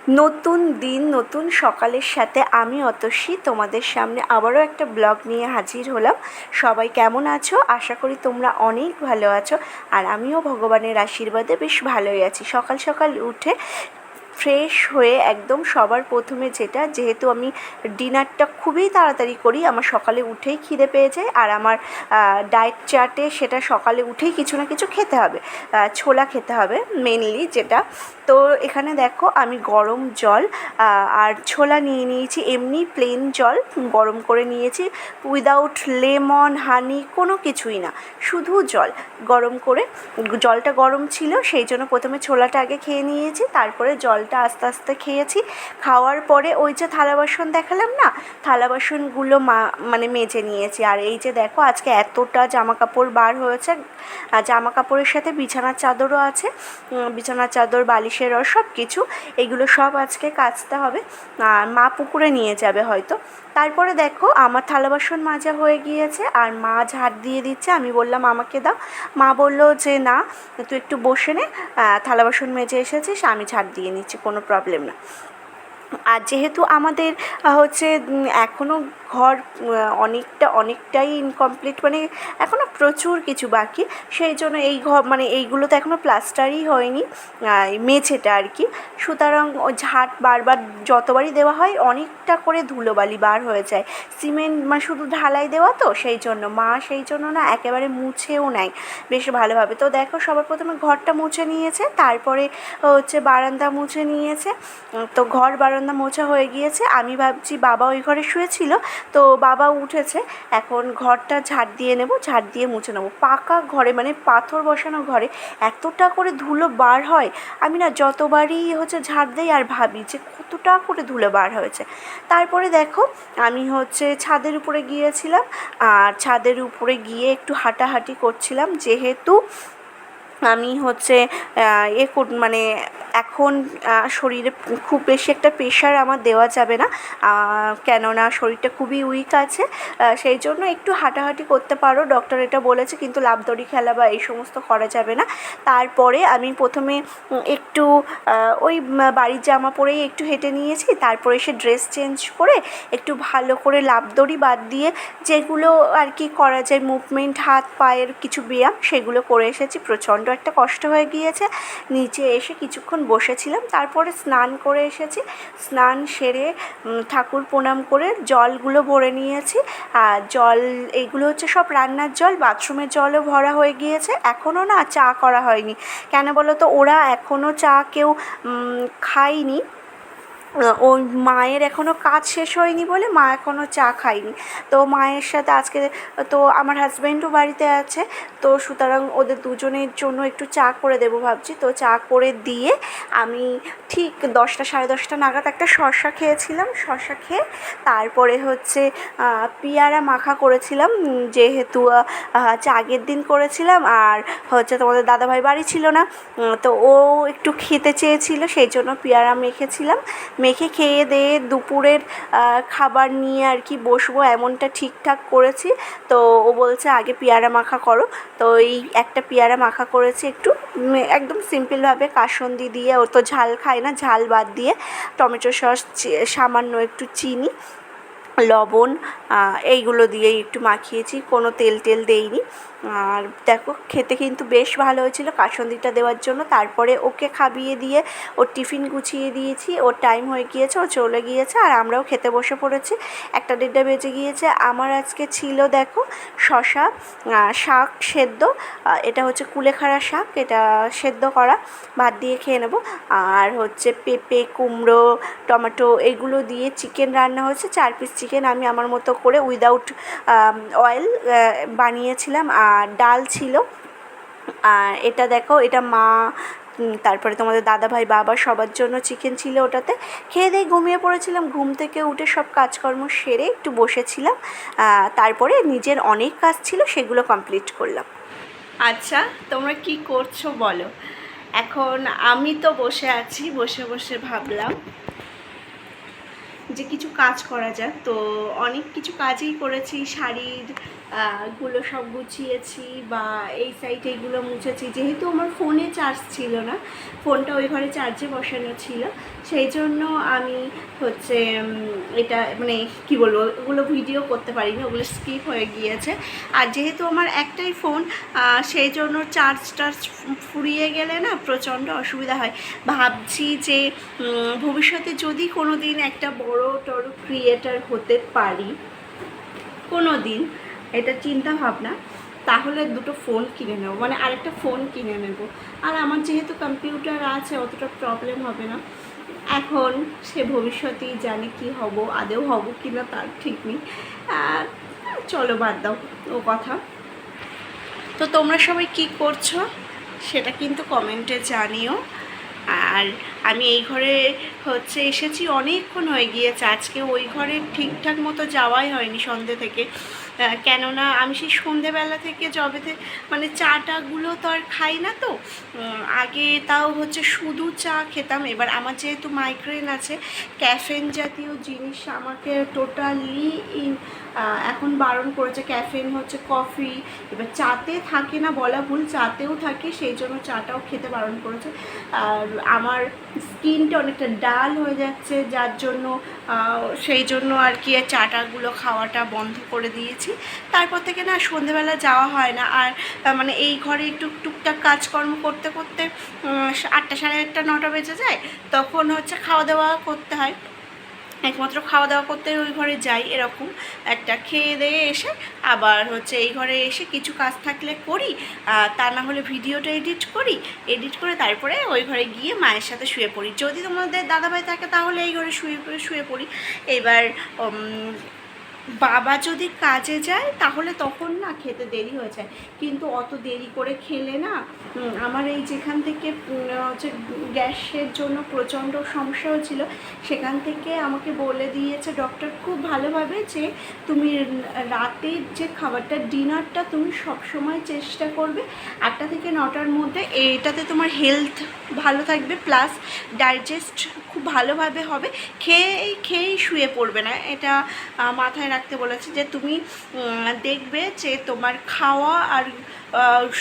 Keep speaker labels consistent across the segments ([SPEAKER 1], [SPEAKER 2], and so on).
[SPEAKER 1] নতুন দিন নতুন সকালের সাথে আমি অতসী তোমাদের সামনে আবারও একটা ব্লগ নিয়ে হাজির হলাম। সবাই কেমন আছো? আশা করি তোমরা অনেক ভালো আছো, আর আমিও ভগবানের আশীর্বাদে বেশ ভালোই আছি। সকাল সকাল উঠে ফ্রেশ হয়ে একদম সবার প্রথমে যেহেতু আমি ডিনারটা খুবই তাড়াতাড়ি করি, আমার সকালে উঠেই খিদে পেয়ে যায়, আর আমার ডায়েট চার্টে সেটা সকালে উঠেই কিছু না কিছু খেতে হবে, ছোলা খেতে হবে মেনলি যেটা। তো এখানে দেখো আমি গরম জল আর ছোলা নিয়ে নিয়েছি, এমনি প্লেন জল গরম করে নিয়েছি, উইদাউট লেমন হানি কোনো কিছুই না, শুধু জল গরম করে। জলটা গরম ছিল সেই জন্য প্রথমে ছোলাটা আগে খেয়ে নিয়েছি, তারপরে জলটা আস্তে আস্তে খেয়েছি। খাওয়ার পরে ওই যে থালা বাসন দেখালাম না, থালা বাসনগুলো মানে মেজে নিয়েছি। আর এই যে দেখো আজকে এতটা জামা কাপড় বার হয়েছে, জামা কাপড়ের সাথে বিছানার চাদরও আছে, বিছানার চাদর বালিশের রস সব কিছু, এগুলো সব আজকে কাচতে হবে। আর মা পুকুরে নিয়ে যাবে হয়তো। তারপরে দেখো আমার থালা বাসন মাজা হয়ে গিয়েছে, আর মা ঝাড় দিয়ে দিচ্ছে। আমি বললাম আমাকে দাও, মা বললো যে না, তুই একটু বসে নে, থালা বাসন মেজে এসেছিস, আমি ঝাড় দিয়ে নিচ্ছি, কোনো প্রবলেম না। আর যেহেতু আমাদের হচ্ছে এখনও ঘর অনেকটাই ইনকমপ্লিট, মানে এখনও প্রচুর কিছু বাকি, সেই জন্য এই ঘর মানে এইগুলো তো এখনও প্লাস্টারই হয়নি, মেঝেটা আর কি। সুতরাং ও ঝাঁট বারবার যতবারই দেওয়া হয় অনেকটা করে ধুলোবালি বার হয়ে যায়। সিমেন্ট মানে শুধু ঢালাই দেওয়া তো, সেই জন্য মা সেই জন্য না একেবারে মুছেও নেয় বেশ ভালোভাবে। তো দেখো সবার প্রথমে ঘরটা মুছে নিয়েছে, তারপরে হচ্ছে বারান্দা মুছে নিয়েছে। তো ঘর বারান্দা মোছা হয়ে গিয়েছে। আমি ভাবছি বাবা ওই ঘরে শুয়েছিল, তো বাবা উঠেছে, এখন ঘরটা ঝাড় দিয়ে নেব, ঝাড় দিয়ে মুছে নেবো। পাকা ঘরে মানে পাথর বসানো ঘরে এতটা করে ধুলো বার হয়, আমি না যতবারই হচ্ছে ঝাড় দেই আর ভাবি যে কতটা করে ধুলো বার হয়েছে। তারপরে দেখো আমি হচ্ছে ছাদের উপরে গিয়েছিলাম, আর ছাদের উপরে গিয়ে একটু হাঁটাহাঁটি করছিলাম, যেহেতু আমি হচ্ছে মানে এখন শরীরে খুব বেশি একটা প্রেশার আমার দেওয়া যাবে না, কেননা শরীরটা খুবই উইক আছে, সেই জন্য একটু হাঁটাহাঁটি করতে পারো, ডক্টর এটা বলেছে, কিন্তু লাফদড়ি খেলা বা এই সমস্ত করা যাবে না। তারপরে আমি প্রথমে একটু ওই বাড়ির জামা পরেই একটু হেঁটে নিয়েছি, তারপরে এসে ড্রেস চেঞ্জ করে একটু ভালো করে লাফদড়ি বাদ দিয়ে যেগুলো আর কি করা যায় মুভমেন্ট, হাত পায়ের কিছু ব্যায়াম, সেগুলো করে এসেছি। প্রচণ্ড একটা কষ্ট হয়ে গিয়েছে, নিচে এসে কিছুক্ষণ বসেছিলাম, তারপরে স্নান করে এসেছি। স্নান সেরে ঠাকুর প্রণাম করে জলগুলো ভরে নিয়েছি। আর জল এইগুলো হচ্ছে সব রান্নার জল, বাথরুমের জলও ভরা হয়ে গিয়েছে। এখনও না চা করা হয়নি, কেন বলো তো, ওরা এখনও চা কেউ খায়নি, ওই মায়ের এখনও কাজ শেষ হয়নি বলে মা এখনও চা খায়নি। তো মায়ের সাথে আজকে তো আমার হাজব্যান্ডও বাড়িতে আছে, তো সুতরাং ওদের দুজনের জন্য একটু চা করে দেবো ভাবছি। তো চা করে দিয়ে আমি ঠিক 10টা সাড়ে 10টা নাগাদ একটা শসা খেয়েছিলাম। শসা খেয়ে তারপরে হচ্ছে পেয়ারা মাখা করেছিলাম, যেহেতু হচ্ছে আগের দিন করেছিলাম, আর হচ্ছে তোমাদের দাদাভাই বাড়ি ছিল না, তো ও একটু খেতে চেয়েছিল, সেই জন্য পেয়ারা মেখেছিলাম। মেখে খেয়ে দিয়ে দুপুরের খাবার নিয়ে আর কি বসবো এমনটা ঠিকঠাক করেছি। তো ও বলছে আগে পেয়ারা মাখা করো, তো এই একটা পেয়ারা মাখা করেছি একটু একদম সিম্পলভাবে, কাসুন্দি দিয়ে, ও তো ঝাল খায় না, ঝাল বাদ দিয়ে টমেটো সস, সামান্য একটু চিনি, লবণ, এইগুলো দিয়েই একটু মাখিয়েছি, কোনো তেল দেইনি। আর দেখো খেতে কিন্তু বেশ ভালো হয়েছিল কাসুন্দিটা দেওয়ার জন্য। তারপরে ওকে খাইয়ে দিয়ে ওর টিফিন গুছিয়ে দিয়েছি, ওর টাইম হয়ে গিয়েছে, ও চলে গিয়েছে, আর আমরাও খেতে বসে পড়েছি। 1-1:30 বেজে গিয়েছে। আমার আজকে ছিল দেখো শসা, শাক সেদ্ধ, এটা হচ্ছে কুলেখাড়া শাক, এটা সেদ্ধ করা, ভাত দিয়ে খেয়ে নেব। আর হচ্ছে পেঁপে, কুমড়ো, টমেটো এগুলো দিয়ে চিকেন রান্না হয়েছে, 4 পিস চিকেন আমি আমার মতো করে উইদাউট অয়েল বানিয়েছিলাম। আর ডাল ছিল। আর এটা দেখো, এটা মা, তারপরে তোমাদের দাদাভাই, বাবা সবার জন্য চিকেন ছিল ওটাতে। খেয়ে দিয়ে ঘুমিয়ে পড়েছিলাম, ঘুম থেকে উঠে সব কাজকর্ম সেরে একটু বসেছিলাম, তারপরে নিজের অনেক কাজ ছিল সেগুলো কমপ্লিট করলাম। আচ্ছা তোমরা কি করছো বলো? এখন আমি তো বসে আছি, বসে বসে ভাবলাম যে কিছু কাজ করা যাক। তো অনেক কিছু কাজই করেছি, শাড়ির গুলো সব গুছিয়েছি বা এই সাইডে এগুলো মুছেছি। যেহেতু আমার ফোনে চার্জ ছিল না, ফোনটা ওই ঘরে চার্জে বসানো ছিল, সেই জন্য আমি হচ্ছে এটা মানে কি বলবো, ওগুলো ভিডিও করতে পারিনি, ওগুলো স্কিপ হয়ে গিয়েছে। আর যেহেতু আমার একটাই ফোন, সেই জন্য চার্জটা ফুরিয়ে গেলে না প্রচণ্ড অসুবিধা হয়। ভাবছি যে ভবিষ্যতে যদি কোনো দিন একটা বড় টড় ক্রিয়েটার হতে পারি কোনো দিন, এটা চিন্তা ভাবনা, তাহলে দুটো ফোন কিনে নেবো, মানে আরেকটা ফোন কিনে নেব। আর আমার যেহেতু কম্পিউটার আছে, অতটা প্রবলেম হবে না। এখন সে ভবিষ্যতেই জানে কি হব, আদেও হব কি না তার ঠিক নেই। চলো বাদ দাও ও কথা। তো তোমরা সবাই কি করছো সেটা কিন্তু কমেন্টে জানিও। আর আমি এই ঘরে হচ্ছে এসেছি অনেকক্ষণ হয়ে গিয়েছে, আজকে ওই ঘরে ঠিকঠাক মতো যাওয়াই হয়নি সন্ধ্যে থেকে। কেননা আমি সেই সন্ধেবেলা থেকে জবেতে মানে চাটাগুলো তো আর খাই না, তো আগে তাও হচ্ছে শুধু চা খেতাম। এবার আমার যেহেতু মাইগ্রেন আছে, ক্যাফেন জাতীয় জিনিস আমাকে টোটালি এখন বারণ করেছে। ক্যাফেন হচ্ছে কফি, এবার চাতে থাকে না বলা ভুল, চাতেও থাকে, সেই জন্য চাটাও খেতে বারণ করেছে। আর আমার স্কিনটা অনেকটা ডাল হয়ে যাচ্ছে, যার জন্য সেই জন্য আর কি চাটাগুলো খাওয়াটা বন্ধ করে দিয়েছি। তারপর থেকে না সন্ধেবেলা যাওয়া হয় না। আর মানে এই ঘরে একটু টুকটাক কাজকর্ম করতে করতে 8টা, সাড়ে 8টা, 9টা বেজে যায়, তখন হচ্ছে খাওয়া দাওয়া করতে হয়। একমাত্র খাওয়া দাওয়া করতে ওই ঘরে যাই, এরকম একটা খেয়ে দিয়ে এসে আবার হচ্ছে এই ঘরে এসে কিছু কাজ থাকলে করি, তা না হলে ভিডিওটা এডিট করি, এডিট করে তারপরে ওই ঘরে গিয়ে মায়ের সাথে শুয়ে পড়ি। যদি তোমাদের দাদাভাই থাকে তাহলে এই ঘরে শুয়ে পড়ি। এবার বাবা যদি কাজে যায় তাহলে তখন না খেতে দেরি হয়ে যায়, কিন্তু অত দেরি করে খেলে না আমার এই যেখান থেকে হচ্ছে গ্যাসের জন্য প্রচণ্ড সমস্যা হয়েছিল, সেখান থেকে আমাকে বলে দিয়েছে ডক্টর খুব ভালোভাবে যে তুমি রাতের যে খাবারটা, ডিনারটা তুমি সবসময় চেষ্টা করবে 8টা থেকে 9টার মধ্যে। এটাতে তোমার হেলথ ভালো থাকবে, প্লাস ডাইজেস্ট খুব ভালোভাবে হবে। খেয়েই শুয়ে পড়বে না, এটা মাথায় রাখতে বলেছে। যে তুমি দেখবে যে তোমার খাওয়া আর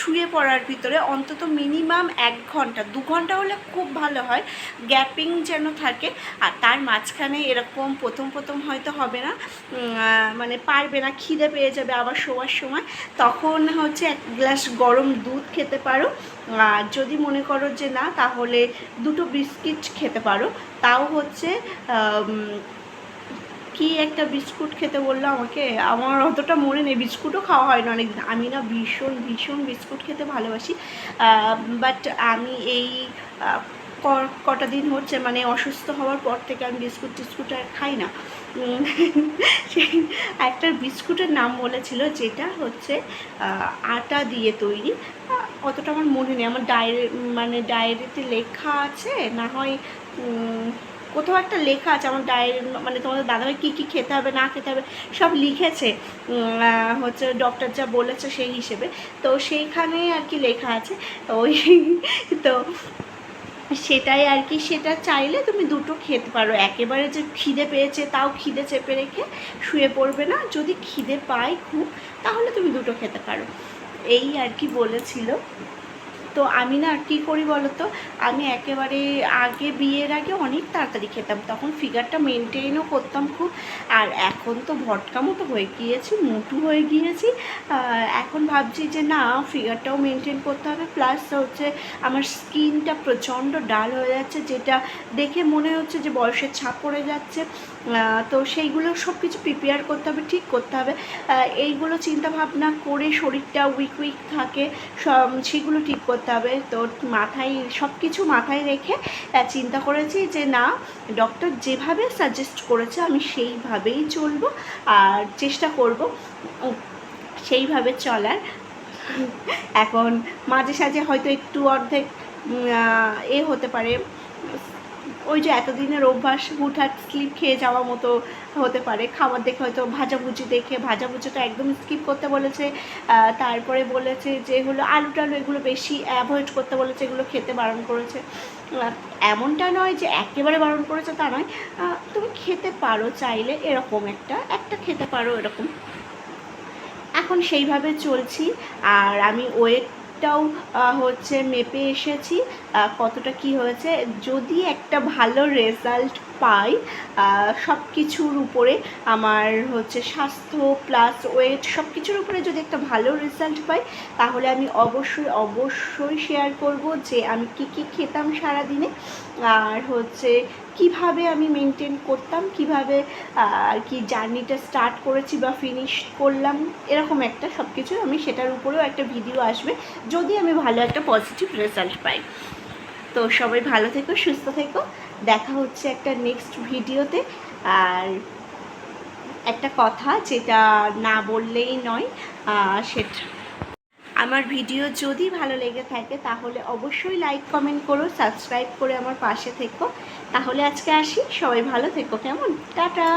[SPEAKER 1] শুয়ে পড়ার ভিতরে অন্তত মিনিমাম 1 ঘন্টা 2 ঘন্টা হলে খুব ভালো হয়, গ্যাপিং যেন থাকে। আর তার মাঝখানে এরকম প্রথম হয়তো হবে না, মানে পারবে না, খিদে পেয়ে যাবে আবার শোয়ার সময়, তখন হচ্ছে 1 গ্লাস গরম দুধ খেতে পারো। আর যদি মনে করো যে না, তাহলে 2টো বিস্কিট খেতে পারো। তাও হচ্ছে কি একটা বিস্কুট খেতে বললো আমাকে, আমার অতটা মনে নেই, বিস্কুটও খাওয়া হয় না অনেক। আমি না ভীষণ বিস্কুট খেতে ভালোবাসি, বাট আমি এই কটা দিন হচ্ছে মানে অসুস্থ হওয়ার পর থেকে আমি টিস্কুট আর খাই না। সেই একটা বিস্কুটের নাম বলেছিল, যেটা হচ্ছে আটা দিয়ে তৈরি, অতটা আমার মনে নেই। আমার ডায়েরিতে লেখা আছে, না হয় কোথাও একটা লেখা আছে আমার ডায়েরি, মানে তোমাদের দাদাভাই কী কী খেতে হবে না খেতে হবে সব লিখেছে, হচ্ছে ডক্টর যা বলেছে সেই হিসেবে। তো সেইখানে আর কি লেখা আছে ওই তো সেটাই আর কি, সেটা চাইলে তুমি 2টো খেতে পারো। একেবারে যে খিদে পেয়েছে তাও খিদে চেপে রেখে শুয়ে পড়বে না, যদি খিদে পায় খুব তাহলে তুমি 2টো খেতে পারো, এই আর কি বলেছিল। তো আমি না কী করি বলো তো, আমি একেবারে আগে বিয়ের আগে অনেক তাড়াতাড়ি খেতাম, তখন ফিগারটা মেনটেনও করতাম খুব। আর এখন তো ভটকা মতো হয়ে গিয়েছি, মোটু হয়ে গিয়েছি। এখন ভাবছি যে না, ফিগারটাও মেনটেন করতে হবে, প্লাস হচ্ছে আমার স্কিনটা প্রচণ্ড ডাল হয়ে যাচ্ছে, যেটা দেখে মনে হচ্ছে যে বয়সের ছাপ পড়ে যাচ্ছে। তো সেইগুলো সব কিছু প্রিপেয়ার করতে হবে, ঠিক করতে হবে। এইগুলো চিন্তা ভাবনা করে শরীরটা উইক থাকে, সেগুলো ঠিক করতে হবে। তো সব কিছু মাথায় রেখে চিন্তা করেছি যে না, ডক্টর যেভাবে সাজেস্ট করেছে আমি সেইভাবেই চলবো, আর চেষ্টা করব সেইভাবে চলার। এখন মাঝে সাঝে হয়তো একটু অর্ধেক হতে পারে, ওই যে এতদিনের অভ্যাস হুটহাট স্লিপ খেয়ে যাওয়া মতো হতে পারে। খাবার দেখে হয়তো ভাজাভুজি দেখে ভাজাভুজিটা একদম স্কিপ করতে বলেছে, তারপরে বলেছে যে হলো আলু টালু এগুলো বেশি অ্যাভয়েড করতে বলেছে, এগুলো খেতে বারণ করেছে। এমনটা নয় যে একেবারে বারণ করেছে তা নয়, তুমি খেতে পারো চাইলে, এরকম একটা খেতে পারো এরকম। এখন সেইভাবে চলছি। আর আমি ওয়েটটাও হচ্ছে মেপে এসেছি, কতটা কি হয়েছে। যদি একটা ভালো রেজাল্ট পাই সব কিছুর উপরে, আমার হচ্ছে স্বাস্থ্য প্লাস ওয়েট সব কিছুর উপরে যদি একটা ভালো রেজাল্ট পাই, তাহলে আমি অবশ্যই শেয়ার করব যে আমি কি খেতাম সারাদিনে, আর হচ্ছে কিভাবে আমি মেনটেন করতাম, কিভাবে আর কি জার্নিটা স্টার্ট করেছি বা ফিনিশ করলাম, এরকম একটা সব কিছু আমি সেটার উপরেও একটা ভিডিও আসবে যদি আমি ভালো একটা পজিটিভ রেজাল্ট পাই। তো সবাই ভালো থেকো, সুস্থ থেকো, দেখা হচ্ছে একটা নেক্সট ভিডিওতে। আর একটা কথা যেটা না বললেই নয়, সেটা আমার ভিডিও যদি ভালো লেগে থাকে তাহলে অবশ্যই লাইক কমেন্ট করো, সাবস্ক্রাইব করে আমার পাশে থেকো। তাহলে আজকে আসি, সবাই ভালো থেকো, কেমন, টাটা।